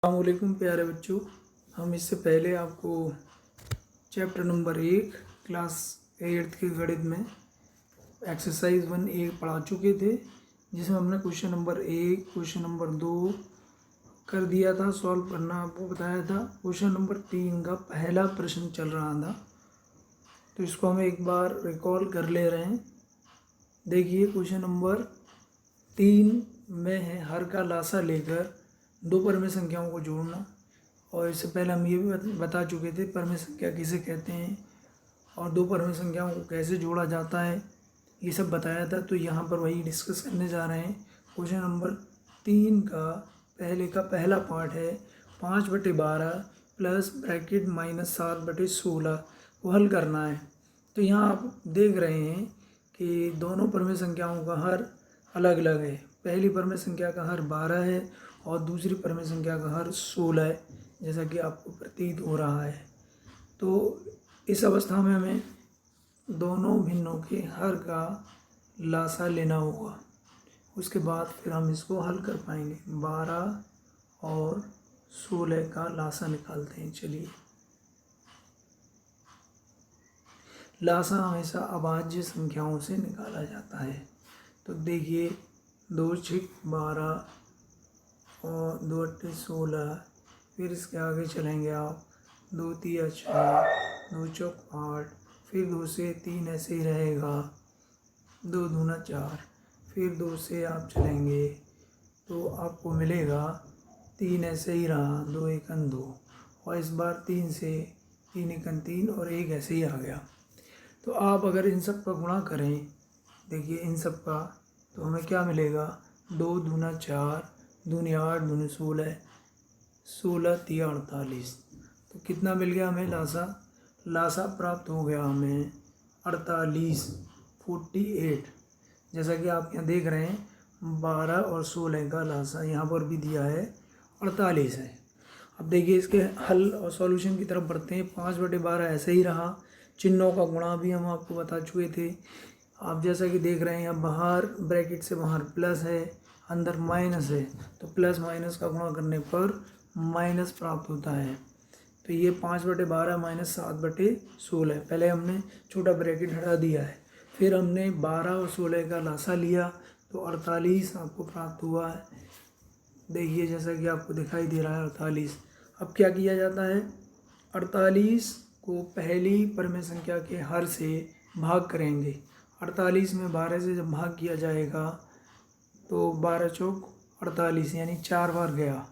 अस्सलामुअलैकुम प्यारे बच्चों। हम इससे पहले आपको चैप्टर नंबर 1 क्लास 8 के गणित में एक्सरसाइज 1A पढ़ा चुके थे, जिसमें हमने क्वेश्चन नंबर 1 क्वेश्चन नंबर 2 कर दिया था, सॉल्व करना आपको बताया था। क्वेश्चन नंबर 3 का पहला प्रश्न चल रहा था, तो इसको हम एक बार रिकॉल कर ले रहे हैं। देखिए क्वेश्चन नंबर 3 में है हर का लासा लेकर दो परमेय संख्याओं को जोड़ना। और इससे पहले हम ये भी बता चुके थे परमेय संख्या किसे कहते हैं और दो परमेय संख्याओं को कैसे जोड़ा जाता है, ये सब बताया था। तो यहाँ पर वही डिस्कस करने जा रहे हैं। क्वेश्चन नंबर 3 का पहला पार्ट है 5/12 प्लस ब्रैकेट -7/16 को हल करना है। तो यहाँ आप देख रहे हैं कि दोनों परमेय संख्याओं का हर अलग अलग है। पहली परमेय संख्या का हर 12 है और दूसरी परमेय संख्या का हर 16 है, जैसा कि आपको प्रतीत हो रहा है। तो इस अवस्था में हमें दोनों भिन्नों के हर का लासा लेना होगा। उसके बाद फिर हम इसको हल कर पाएंगे। 12 और 16 का लासा निकालते हैं। चलिए, लासा हमेशा अभाज्य संख्याओं से निकाला जाता है। तो देखिए 2 6 12 और 2 8 16, फिर इसके आगे चलेंगे आप 2 3 6, 2 चौक 8, फिर 2 से 3 ऐसे ही रहेगा, 2 दूना 4, फिर 2 से आप चलेंगे तो आपको मिलेगा 3 ऐसे ही रहा, 2 1 2, और इस बार 3 से 3 1 3 और 1 ऐसे ही आ गया। तो आप अगर इन सब का गुणा करें, देखिए इन सब का, तो हमें क्या मिलेगा, 2 दूना 4, दूनी 8, दूनी 16, 16 3 48। तो कितना मिल गया हमें लासा? लासा प्राप्त हो गया हमें 48, 48। जैसा कि आप यहाँ देख रहे हैं 12 और 16 का लासा यहाँ पर भी दिया है 48 है। अब देखिए इसके हल और सॉल्यूशन की तरफ बढ़ते हैं। 5/12 ऐसे ही रहा। चिन्हों का गुणा भी हम आपको बता चुके थे। आप जैसा कि देख रहे हैं यहाँ बाहर ब्रैकेट से बाहर प्लस है, अंदर माइनस है, तो प्लस माइनस का गुणा करने पर माइनस प्राप्त होता है। तो ये 5/12 -7/16। पहले हमने छोटा ब्रैकेट हटा दिया है, फिर हमने 12 और 16 का लासा लिया तो 48 आपको प्राप्त हुआ है। देखिए जैसा कि आपको दिखाई दे रहा है 48। अब क्या किया जाता है, 48 को पहली परमेय संख्या के हर से भाग करेंगे। 48 में 12 से जब भाग किया जाएगा तो 12 चौक 48, यानी 4 बार गया।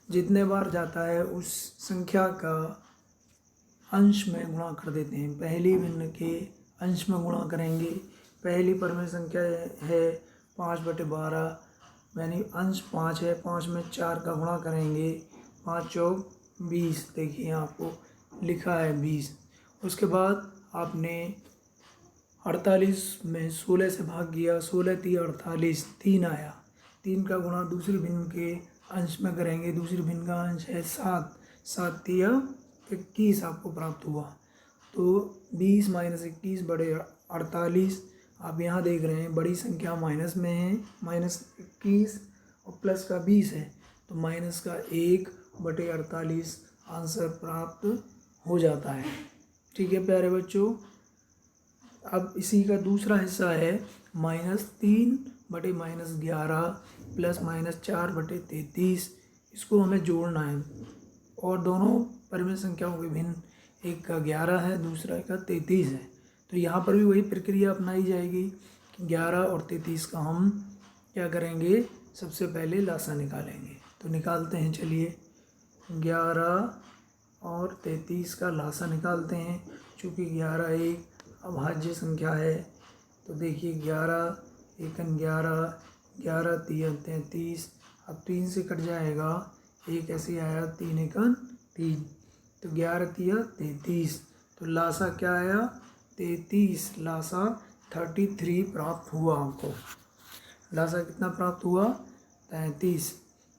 जितने बार जाता है उस संख्या का अंश में गुणा कर देते हैं। पहली भिन्न के अंश में गुणा करेंगे। पहली परमेय संख्या है 5/12, यानी अंश 5 है, 5 में 4 का गुणा करेंगे, 5 चौक 20। देखिए आपको लिखा है 20। उसके बाद आपने 48 में 16 से भाग किया, 16 3 48, 3 आया। 3 का गुणा दूसरी भिन्न के अंश में करेंगे। दूसरी भिन्न का अंश है 7, 7 3 21 आपको प्राप्त हुआ। तो 20 - 21 बड़े 48। आप यहाँ देख रहे हैं बड़ी संख्या माइनस में है, -21 और प्लस का 20 है, तो माइनस का 1/48 आंसर प्राप्त हो जाता है। ठीक है प्यारे बच्चों। अब इसी का दूसरा हिस्सा है -3/-11 प्लस -4/33। इसको हमें जोड़ना है और दोनों परमेय संख्याओं के भिन्न, एक का 11 है, दूसरा का 33 है। तो यहाँ पर भी वही प्रक्रिया अपनाई जाएगी। 11 और 33 का हम क्या करेंगे, सबसे पहले लासा निकालेंगे। तो निकालते हैं, चलिए 11 और 33 का लासा निकालते हैं। चूँकि 11 एक अभाज्य संख्या है, तो देखिए 11 1 11, 11 3 33। अब 3 से कट जाएगा, एक ऐसे आया 3 1 3, तो 11 3 33। तो लासा क्या आया, 33। लासा 33 प्राप्त हुआ आपको। लासा कितना प्राप्त हुआ, 33।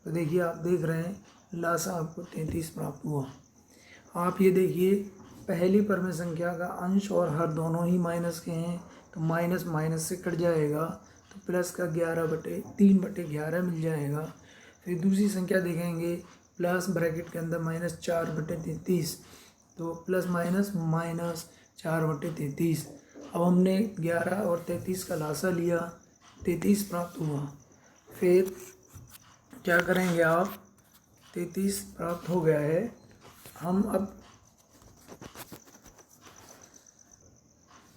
तो देखिए आप देख रहे हैं लासा आपको 33 प्राप्त हुआ। आप ये देखिए पहली परमेय संख्या का अंश और हर दोनों ही माइनस के हैं, तो माइनस माइनस से कट जाएगा, तो प्लस का 11/3/11 मिल जाएगा। फिर दूसरी संख्या देखेंगे प्लस ब्रैकेट के अंदर -4/33, तो प्लस माइनस -4/33। अब हमने 11 और 33 का लासा लिया, 33 प्राप्त हुआ। फिर क्या करेंगे आप, 33 प्राप्त हो गया है, हम अब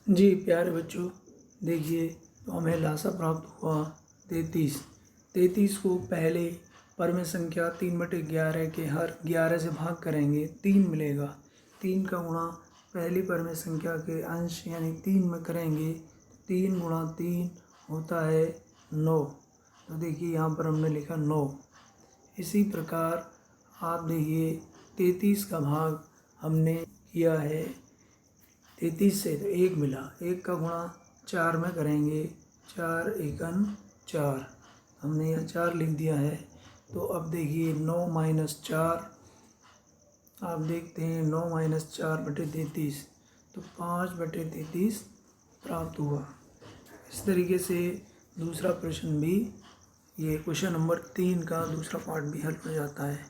जी प्यारे बच्चों देखिए, तो हमें लासा प्राप्त हुआ 33। 33 को पहले परमेय संख्या 3/11 के हर 11 से भाग करेंगे, 3 मिलेगा। 3 का गुणा पहली परमेय संख्या के अंश यानी 3 में करेंगे, 3 गुणा 3 होता है 9। तो देखिए यहाँ पर हमने लिखा 9। इसी प्रकार आप देखिए 33 का भाग हमने किया है 33 से, तो 1 मिला। 1 का गुणा 4 में करेंगे, 4 एकन 4, हमने यहाँ 4 लिख दिया है। तो अब देखिए 9 माइनस 4, आप देखते हैं 9 माइनस 4/33, तो 5/33 प्राप्त हुआ। इस तरीके से दूसरा प्रश्न भी, ये क्वेश्चन नंबर 3 का दूसरा पार्ट भी हल हो जाता है।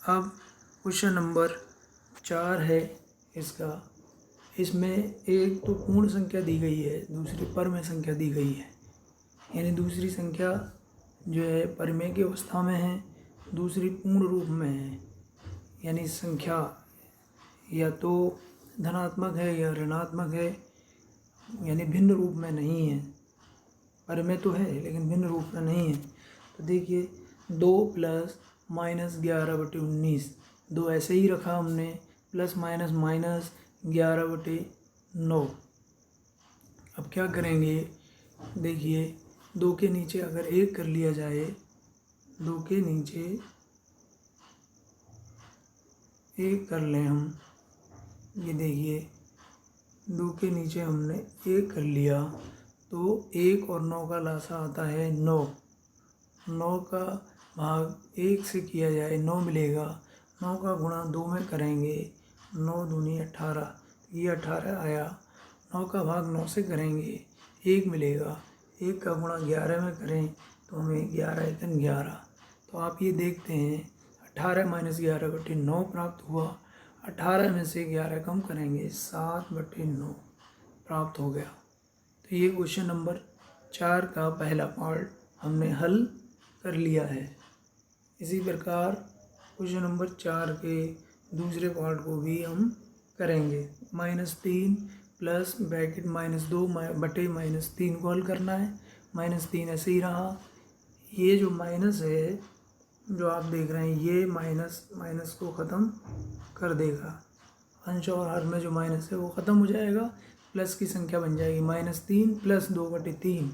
अब क्वेश्चन नंबर 4 है इसका, इसमें एक तो पूर्ण संख्या दी गई है, दूसरी परमेय संख्या दी गई है। यानी दूसरी संख्या जो है परमेय की अवस्था में है, दूसरी पूर्ण रूप में है। यानी संख्या या तो धनात्मक है या ऋणात्मक है, यानी भिन्न रूप में नहीं है। परमेय तो है लेकिन भिन्न रूप में नहीं है। तो देखिए 2 प्लस -11/19, 2 ऐसे ही रखा हमने, प्लस माइनस -11/9। अब क्या करेंगे, देखिए 2 के नीचे अगर 1 कर लिया जाए, 2 के नीचे 1 कर लें हम, ये देखिए 2 के नीचे हमने 1 कर लिया, तो 1 और 9 का लासा आता है 9। 9 का भाग 1 से किया जाए 9 मिलेगा, 9 का गुणा 2 में करेंगे, 9 दूनी 18, ये 18 आया। 9 का भाग 9 से करेंगे, 1 मिलेगा, 1 का गुणा 11 में करें तो हमें 11 एकन 11। तो आप ये देखते हैं 18 माइनस 11/9 प्राप्त हुआ। 18 में से 11 कम करेंगे, 7/9 प्राप्त हो गया। तो ये क्वेश्चन नंबर 4 का पहला पार्ट हमने हल कर लिया है। इसी प्रकार क्वेश्चन नंबर 4 के दूसरे पार्ट को भी हम करेंगे। -3 प्लस ब्रैकेट -2/-3 को हल करना है। -3 ऐसे ही रहा। ये जो माइनस है जो आप देख रहे हैं, ये माइनस को ख़त्म कर देगा। अंश और हर में जो माइनस है वो ख़त्म हो जाएगा, प्लस की संख्या बन जाएगी -3 प्लस 2/3।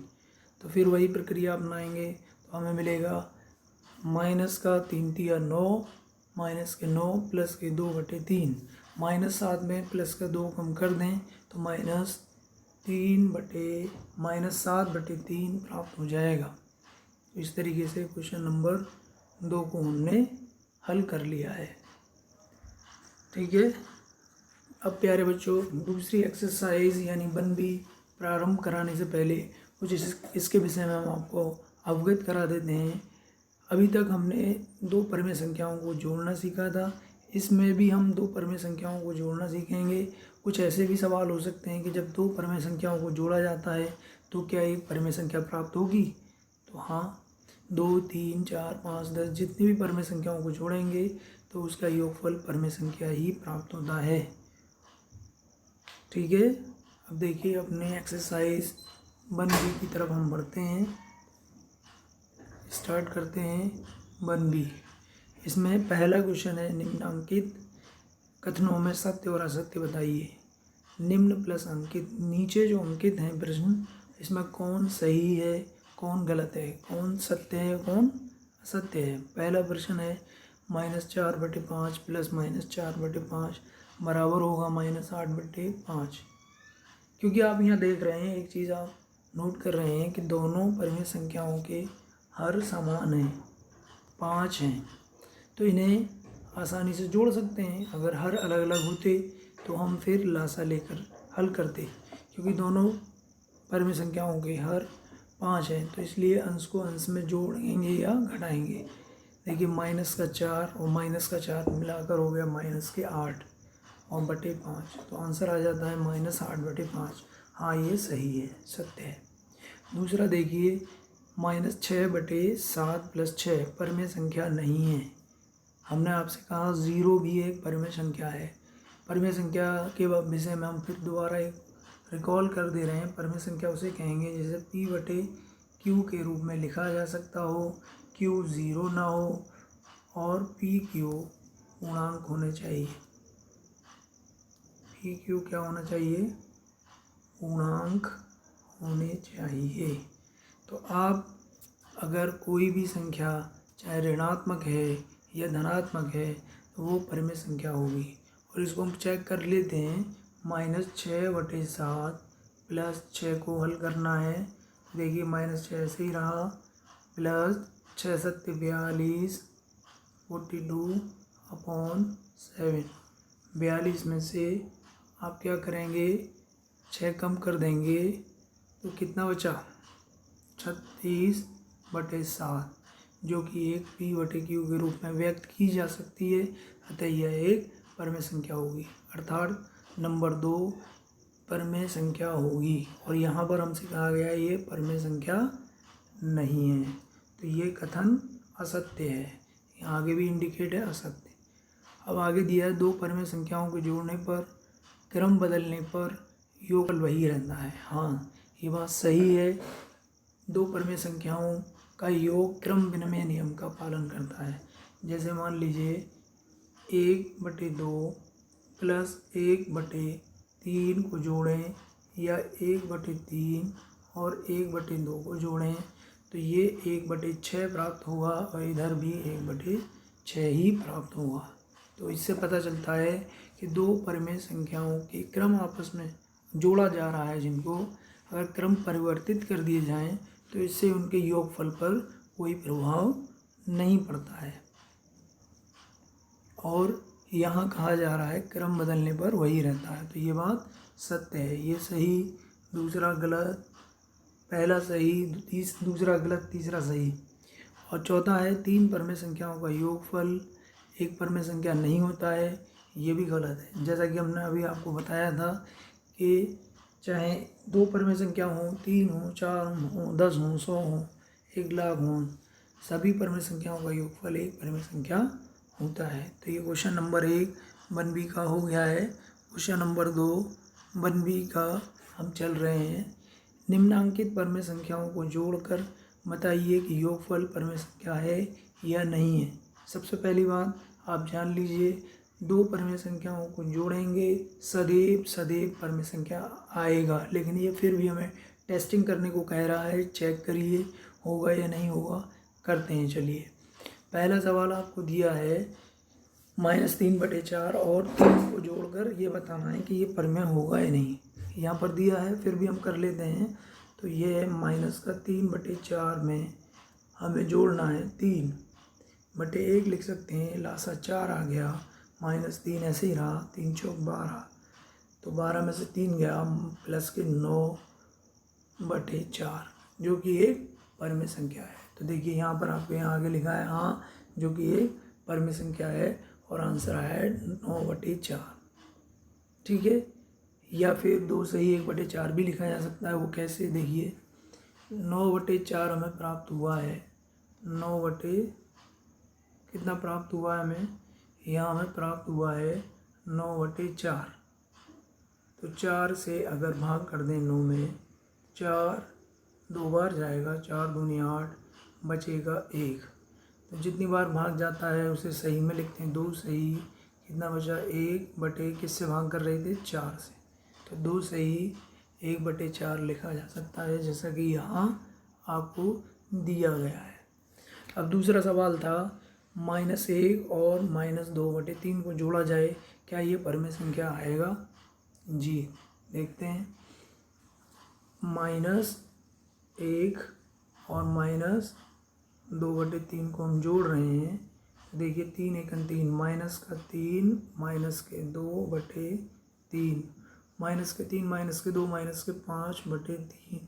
तो फिर वही प्रक्रिया अपनाएंगे, तो हमें मिलेगा माइनस का 3 तिया 9, माइनस के 9 प्लस के 2/3, -7 में प्लस का 2 कम कर दें तो -7/3 प्राप्त हो जाएगा। तो इस तरीके से क्वेश्चन नंबर 2 को हमने हल कर लिया है। ठीक है। अब प्यारे बच्चों, दूसरी एक्सरसाइज यानी 1B प्रारंभ कराने से पहले कुछ इसके विषय में हम आपको अवगत करा देते हैं। अभी तक हमने 2 परमेय संख्याओं को जोड़ना सीखा था, इसमें भी हम 2 परमेय संख्याओं को जोड़ना सीखेंगे। कुछ ऐसे भी सवाल हो सकते हैं कि जब 2 परमेय संख्याओं को जोड़ा जाता है तो क्या एक परमेय संख्या प्राप्त होगी? तो हाँ, 2, 3, 4, 5, 10 जितनी भी परमेय संख्याओं को जोड़ेंगे तो उसका योगफल परमेय संख्या ही प्राप्त होता है। ठीक है। अब देखिए अपने एक्सरसाइज 1B की तरफ हम बढ़ते हैं, स्टार्ट करते हैं 1B। इसमें पहला क्वेश्चन है, निम्नांकित कथनों में सत्य और असत्य बताइए। निम्न प्लस अंकित, नीचे जो अंकित हैं प्रश्न, इसमें कौन सही है कौन गलत है, कौन सत्य है कौन असत्य है। पहला प्रश्न है -4/5 प्लस -4/5 बराबर होगा -8/5। क्योंकि आप यहाँ देख रहे हैं, एक चीज़ आप नोट कर रहे हैं कि दोनों परमेय संख्याओं के हर समान हैं, 5 हैं, तो इन्हें आसानी से जोड़ सकते हैं। अगर हर अलग अलग होते तो हम फिर लासा लेकर हल करते, क्योंकि दोनों परमेय संख्याओं के हर 5 हैं, तो इसलिए अंश को अंश में जोड़ेंगे या घटाएंगे। देखिए माइनस का 4 और माइनस का 4 मिलाकर हो गया -8 और बटे 5, तो आंसर आ जाता है -8/5। हाँ ये सही है, सत्य है। दूसरा देखिए -6/7 + 6 परमेय संख्या नहीं है। हमने आपसे कहा 0 भी एक परमेय संख्या है। परमेय संख्या के विषय में हम फिर दोबारा एक रिकॉल कर दे रहे हैं। परमेय संख्या उसे कहेंगे जैसे P/Q के रूप में लिखा जा सकता हो, Q 0 ना हो और PQ पूर्णांक होने चाहिए। PQ क्या होना चाहिए? पूर्णांक होने चाहिए। तो आप अगर कोई भी संख्या चाहे ऋणात्मक है या धनात्मक है तो वो परमेय संख्या होगी। और इसको हम चेक कर लेते हैं। -6/7 + 6 को हल करना है। देखिए -6 ऐसे ही रहा, प्लस 6 × 7 = 42, 42/7। 42 में से आप क्या करेंगे, 6 कम कर देंगे तो कितना बचा? 36/7, जो कि एक P/Q के रूप में व्यक्त की जा सकती है। अतः यह एक परमेय संख्या होगी, अर्थात नंबर 2 परमेय संख्या होगी। और यहाँ पर हमसे कहा गया है ये परमेय संख्या नहीं है, तो ये कथन असत्य है। यहाँ आगे भी इंडिकेट है असत्य। अब आगे दिया है 2 परमेय संख्याओं को जोड़ने पर, क्रम बदलने पर योगफल वही रहता है। हाँ ये बात सही है। 2 परमेय संख्याओं का योग क्रम विनिमय नियम का पालन करता है। जैसे मान लीजिए 1/2 + 1/3 को जोड़ें या 1/3 और 1/2 को जोड़ें तो ये 1/6 प्राप्त होगा और इधर भी 1/6 ही प्राप्त होगा। तो इससे पता चलता है कि 2 परमेय संख्याओं के क्रम आपस में जोड़ा जा रहा है, जिनको अगर क्रम परिवर्तित कर दिए जाएं तो इससे उनके योगफल पर कोई प्रभाव नहीं पड़ता है। और यहाँ कहा जा रहा है क्रम बदलने पर वही रहता है, तो ये बात सत्य है। ये सही, दूसरा गलत, पहला सही, दूसरा गलत, तीसरा सही। और चौथा है 3 परमेय संख्याओं का योगफल एक परमेय संख्या नहीं होता है, ये भी गलत है। जैसा कि हमने अभी आपको बताया था कि चाहे 2 परमेय संख्या हों, 3 हों, 4 हों, 10 हों, 100 हों, 1,00,000 हों, सभी परमेय संख्याओं का योगफल एक परमेय संख्या होता है। तो ये क्वेश्चन नंबर 1 1B का हो गया है। क्वेश्चन नंबर 2 1B का हम चल रहे हैं। निम्नांकित परमेय संख्याओं को जोड़कर बताइए कि योगफल परमेय संख्या है या नहीं है। सबसे पहली बात आप जान लीजिए, 2 परमेय संख्याओं को जोड़ेंगे सदैव परमेय संख्या आएगा। लेकिन ये फिर भी हमें टेस्टिंग करने को कह रहा है, चेक करिए होगा या नहीं होगा। करते हैं, चलिए। पहला सवाल आपको दिया है -3/4 और 3 को जोड़कर ये बताना है कि ये परमेय होगा या नहीं। यहाँ पर दिया है, फिर भी हम कर लेते हैं। तो ये है -3/4 में हमें जोड़ना है 3/1 लिख सकते हैं, लासा 4 आ गया, -3 ऐसे ही रहा, 3 चौक 12, तो 12 में से 3 गया, प्लस के 9/4, जो कि एक परमेय संख्या है। तो देखिए यहाँ पर आपको यहाँ आगे लिखा है हाँ, जो कि एक परमेय संख्या है और आंसर आया है 9/4। ठीक है, या फिर 2 सही 1/4 भी लिखा जा सकता है। वो कैसे, देखिए 9/4 हमें प्राप्त हुआ है। 9 कितना प्राप्त हुआ है हमें, यहाँ हमें प्राप्त हुआ है 9/4। तो 4 से अगर भाग कर दें 9 में, 4 2 बार जाएगा, 4 दूनी 8, बचेगा 1। तो जितनी बार भाग जाता है उसे सही में लिखते हैं। 2 सही, कितना बचा, 1/, किससे भाग कर रहे थे, 4 से। तो 2 सही 1/4 लिखा जा सकता है, जैसा कि यहाँ आपको दिया गया है। अब दूसरा सवाल था -1 और -2/3 को जोड़ा जाए, क्या ये परमेय संख्या आएगा? जी, देखते हैं। -1 और -2/3 को हम जोड़ रहे हैं। देखिए 3 × 3 -3 -2/3 -3 -2 -5/3।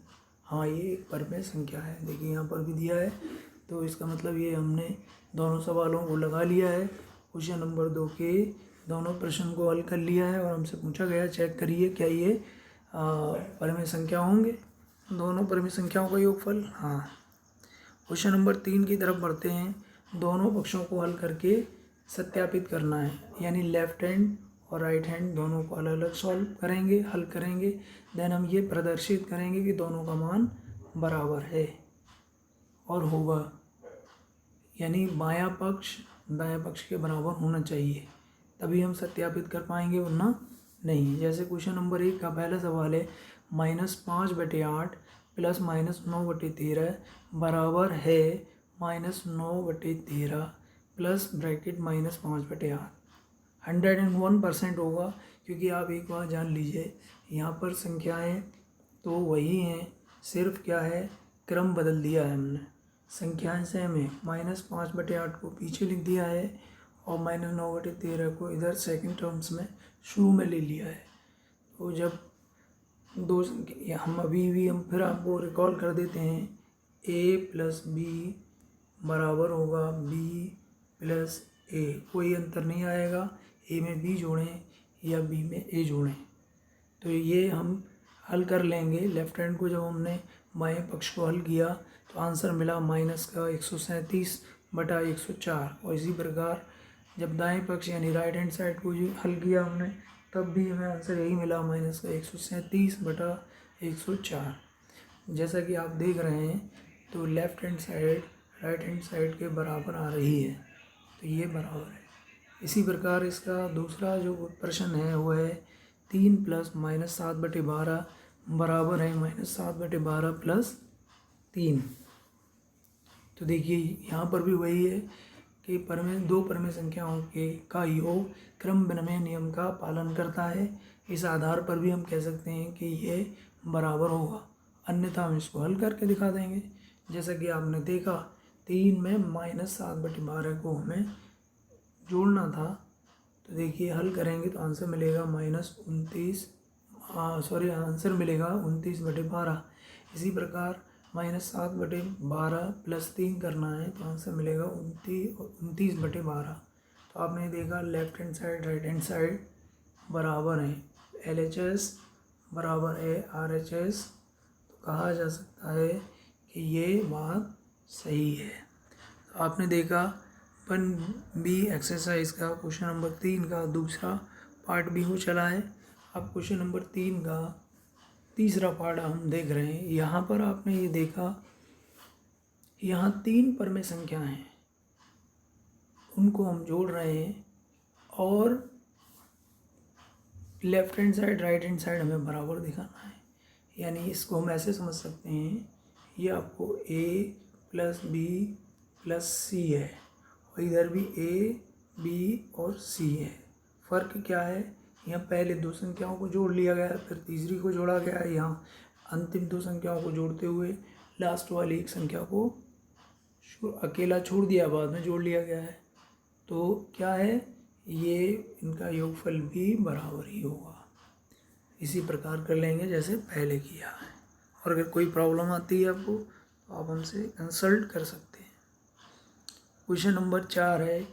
हाँ ये एक परमेय संख्या है। देखिए यहाँ पर भी दिया है, तो इसका मतलब ये हमने दोनों सवालों को लगा लिया है। क्वेश्चन नंबर 2 के दोनों प्रश्न को हल कर लिया है और हमसे पूछा गया चेक करिए क्या ये परिमेय संख्या होंगे, दोनों परिमेय संख्याओं का योगफल। हाँ। क्वेश्चन नंबर 3 की तरफ बढ़ते हैं। दोनों पक्षों को हल करके सत्यापित करना है, यानी लेफ्ट हैंड और राइट हैंड दोनों को अलग अलग सॉल्व करेंगे, हल करेंगे। देन हम ये प्रदर्शित करेंगे कि दोनों का मान बराबर है और होगा, यानी बायां पक्ष दायां पक्ष के बराबर होना चाहिए, तभी हम सत्यापित कर पाएंगे, वरना नहीं। जैसे क्वेश्चन नंबर 1 का पहला सवाल है -5/8 प्लस -9/13 बराबर है -9/13 प्लस ब्रैकेट -5/8। 101% होगा, क्योंकि आप एक बार जान लीजिए यहाँ पर संख्याएं तो वही हैं, सिर्फ क्या है क्रम बदल दिया है हमने। संख्याएं सेम है, -5/8 को पीछे लिख दिया है और -9/13 को इधर सेकंड टर्म्स में शुरू में ले लिया है। तो जब दो हम अभी भी हम फिर आपको रिकॉल कर देते हैं, a प्लस बी बराबर होगा b प्लस ए, कोई अंतर नहीं आएगा, a में b जोड़ें या b में a जोड़ें। तो ये हम हल कर लेंगे। लेफ्ट हैंड को जब हमने बाएं पक्ष को हल किया तो आंसर मिला -137/104, और इसी प्रकार जब दाएं पक्ष यानी राइट हैंड साइड को हल किया हमने तब भी हमें आंसर यही मिला -137/104। जैसा कि आप देख रहे हैं तो left hand side right hand side के बराबर आ रही है, तो ये बराबर है। इसी प्रकार इसका दूसरा जो प्रश्न है वो है 3 प्लस -7/12 बराबर है -7/12 प्लस 3। तो देखिए यहाँ पर भी वही है कि दो परिमेय संख्याओं का योग क्रम विनिमय नियम का पालन करता है। इस आधार पर भी हम कह सकते हैं कि ये बराबर होगा, अन्यथा हम इसको हल करके दिखा देंगे। जैसा कि आपने देखा 3 में -7/12 को हमें जोड़ना था, तो देखिए हल करेंगे तो आंसर मिलेगा आंसर मिलेगा 29/12। इसी प्रकार -7/12 प्लस 3 करना है तो आंसर मिलेगा 29/12। तो आपने देखा left hand side right hand side बराबर हैं, LHS बराबर है RHS, तो कहा जा सकता है कि ये बात सही है। तो आपने देखा 1B एक्सरसाइज का क्वेश्चन नंबर 3 का दूसरा पार्ट भी हो चला है। अब क्वेश्चन नंबर 3 का तीसरा पार्ट हम देख रहे हैं। यहाँ पर आपने ये देखा, यहाँ 3 परिमेय संख्या हैं, उनको हम जोड़ रहे हैं और left hand side right hand side हमें बराबर दिखाना है। यानी इसको हम ऐसे समझ सकते हैं, ये आपको A plus B plus C है और इधर भी A B और C है। फ़र्क क्या है, यहाँ पहले दो संख्याओं को जोड़ लिया गया है, फिर तीसरी को जोड़ा गया है। यहाँ अंतिम दो संख्याओं को जोड़ते हुए लास्ट वाली एक संख्या को अकेला छोड़ दिया, बाद में जोड़ लिया गया है। तो क्या है, ये इनका योगफल भी बराबर ही होगा। इसी प्रकार कर लेंगे जैसे पहले किया है, और अगर कोई प्रॉब्लम आती है आपको तो आप हमसे कंसल्ट कर सकते हैं। क्वेश्चन नंबर 4 है,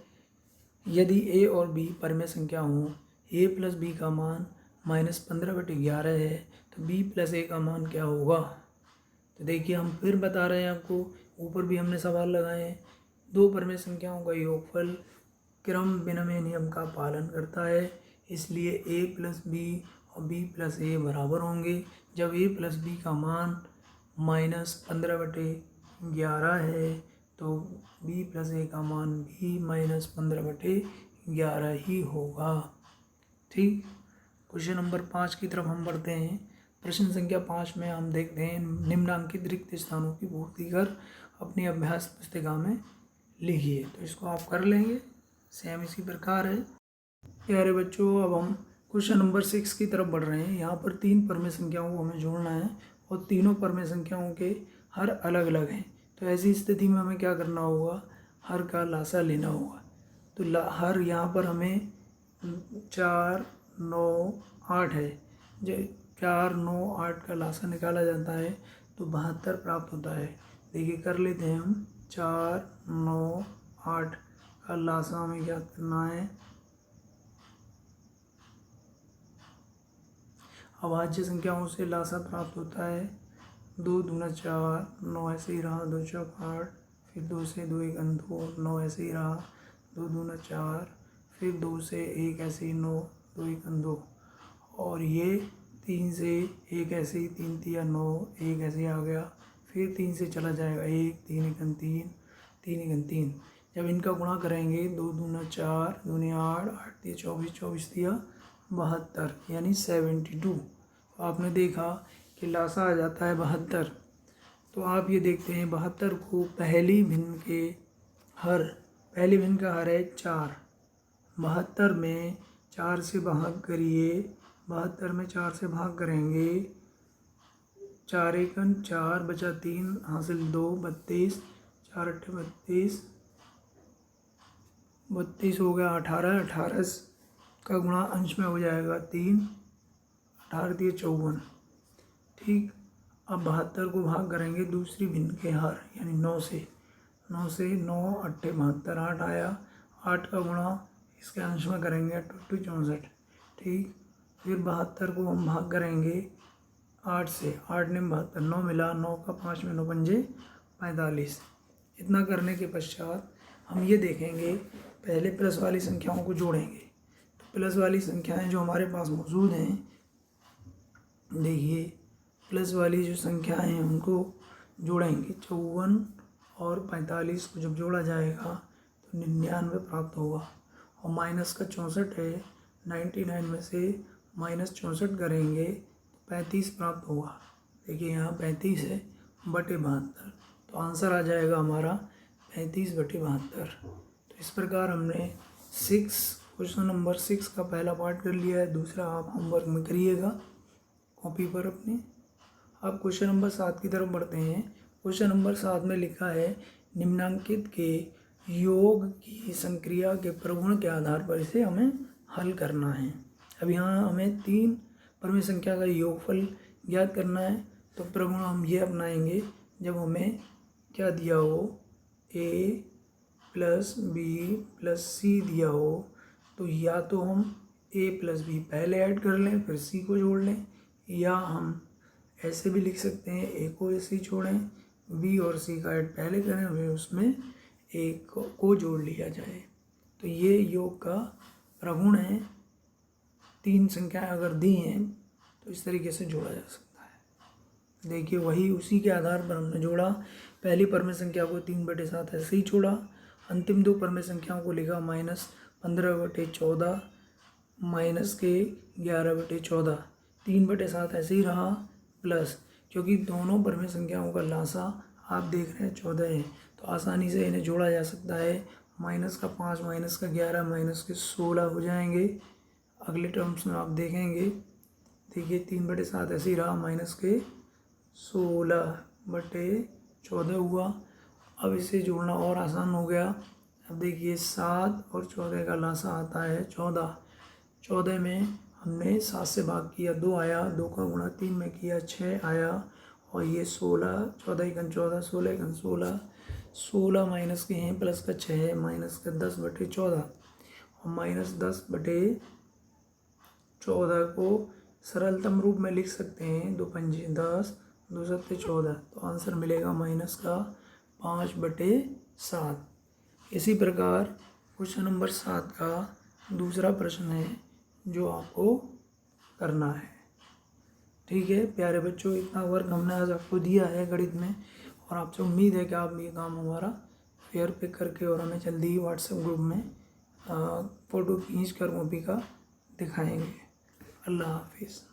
यदि A और B परिमेय संख्या हों, A प्लस B का मान -15/11 है तो B प्लस A का मान क्या होगा। तो देखिए हम फिर बता रहे हैं आपको, ऊपर भी हमने सवाल लगाए हैं। दो परिमेय संख्याओं का योगफल क्रम विनिमय नियम का पालन करता है, इसलिए A प्लस B और B प्लस A बराबर होंगे। जब A प्लस B का मान -15/11 है तो B प्लस A का मान भी -15/11 ही होगा। ठीक। क्वेश्चन नंबर 5 की तरफ हम बढ़ते हैं। प्रश्न संख्या 5 में हम देखते हैं, निम्नांकित रिक्त स्थानों की पूर्ति कर अपनी अभ्यास पुस्तिका में लिखिए। तो इसको आप कर लेंगे, सेम इसी प्रकार है। प्यारे बच्चों, अब हम क्वेश्चन नंबर 6 की तरफ बढ़ रहे हैं। यहाँ पर 3 परिमेय संख्याओं को हमें जोड़ना है और तीनों परिमेय संख्याओं के हर अलग अलग हैं। तो ऐसी स्थिति में हमें क्या करना होगा, हर का लासा लेना होगा। तो हर यहाँ पर हमें 4, 9, 8 है। जो 4, 9, 8 का लासा निकाला जाता है तो 72 प्राप्त होता है। देखिए कर लेते हैं हम, 4, 9, 8 का लासा हमें ज्ञात करना है। अभाज्य संख्याओं से लासा प्राप्त होता है 2 दूना 4, 9 ऐसे ही रहा, 2 चौक 8, फिर 2 से 2 1 2, 9 ऐसे ही रहा, 2 दूना 4, फिर 2 से 1 ऐसे ही 9, 2 1 2, और ये 3 से 1 ऐसे ही 3 3 9, 1 ऐसे ही आ गया, फिर 3 से चला जाएगा 1, 3 1 3, 3 1 3। जब इनका गुणा करेंगे 2 दूना 4, दूनी 8, 8 दिया 24, 24 दिया 72, यानी 72। आपने देखा कि लासा आ जाता है 72। तो आप ये देखते हैं 72 को पहली भिन्न के हर, पहली भिन्न का हर है 4, 72 में 4 से भाग करिए, 72 में 4 से भाग करेंगे, 4 1 4 बचा 3 हासिल 2, 32, 4 8 32, 32 हो गया 18, 18 का गुणा अंश में हो जाएगा 3, 18 दिए 54। ठीक, अब 72 को भाग करेंगे दूसरी भिन्न के हर यानी 9 से, 9 से 9 8 72, 8 आया, 8 का गुणा इसके अंश में करेंगे 8 2 64। ठीक, फिर 72 को हम भाग करेंगे 8 से, 8 ने 72, 9 मिला, 9 का 5 में 9 पंजे 45। इतना करने के पश्चात हम ये देखेंगे, पहले प्लस वाली संख्याओं को जोड़ेंगे। तो प्लस वाली संख्याएं जो हमारे पास मौजूद हैं, देखिए प्लस वाली जो संख्याएं हैं उनको जोड़ेंगे। 54 और 45 को जब जोड़ा जाएगा तो 99 प्राप्त होगा, और माइनस का 64 है, 99 में से माइनस 64 करेंगे तो 35 प्राप्त होगा। देखिए यहाँ 35 है बटे 72, तो आंसर आ जाएगा हमारा 35 बटे 72। तो इस प्रकार हमने क्वेश्चन नंबर 6 का पहला पार्ट कर लिया है। दूसरा आप होमवर्क में करिएगा कॉपी पर अपने। अब क्वेश्चन नंबर 7 की तरफ बढ़ते हैं। क्वेश्चन नंबर 7 में लिखा है निम्नांकित के योग की संक्रिया के प्रगुण के आधार पर इसे हमें हल करना है। अब यहाँ हमें 3 परमेय संख्या का योगफल ज्ञात करना है। तो प्रगुण हम ये अपनाएंगे, जब हमें क्या दिया हो, a प्लस बी प्लस सी दिया हो, तो या तो हम a प्लस बी पहले ऐड कर लें फिर c को जोड़ लें, या हम ऐसे भी लिख सकते हैं a को c जोड़ें, b और c का ऐड पहले करें फिर उसमें a को जोड़ लिया जाए। तो ये योग का प्रगुण है। 3 संख्याएं अगर दी हैं तो इस तरीके से जोड़ा जा सकता है। देखिए वही उसी के आधार पर हमने जोड़ा। पहली परमेय संख्या को 3/7 ऐसे ही जोड़ा। अंतिम 2 परमेय संख्याओं को लिखा -15/14 माइनस के 11/14, 3/7 ऐसे ही रहा, प्लस क्योंकि दोनों परमेय संख्याओं का लासा आप देख रहे हैं 14 है, तो आसानी से इन्हें जोड़ा जा सकता है। माइनस का 5 माइनस का 11 माइनस के 16 हो जाएंगे। अगले टर्म्स में आप देखेंगे, देखिए 3/7 ऐसे ही रहा, माइनस के 16/14 हुआ। अब इसे जोड़ना और आसान हो गया। अब देखिए 7 और 14 का लासा आता है 14। 14 में हमने 7 से भाग किया 2 आया, 2 का गुणा 3 में किया 6 आया, और ये 16, 14 1 14, 16 1 16, 16 माइनस के हैं प्लस का 6 है, माइनस का 10/14, और -10/14 को सरलतम रूप में लिख सकते हैं, 2 पंजे 10, 2 सत्ते 14, तो आंसर मिलेगा माइनस का 5/7। इसी प्रकार क्वेश्चन नंबर 7 का दूसरा प्रश्न है जो आपको करना है। ठीक है प्यारे बच्चों, इतना वर्क हमने आज आपको दिया है गणित में, और आपसे उम्मीद है कि आप ये काम हमारा फेयर पे करके और हमें जल्दी ही व्हाट्सएप ग्रुप में फ़ोटो खींच कर कॉपी का दिखाएंगे। अल्लाह हाफिज़।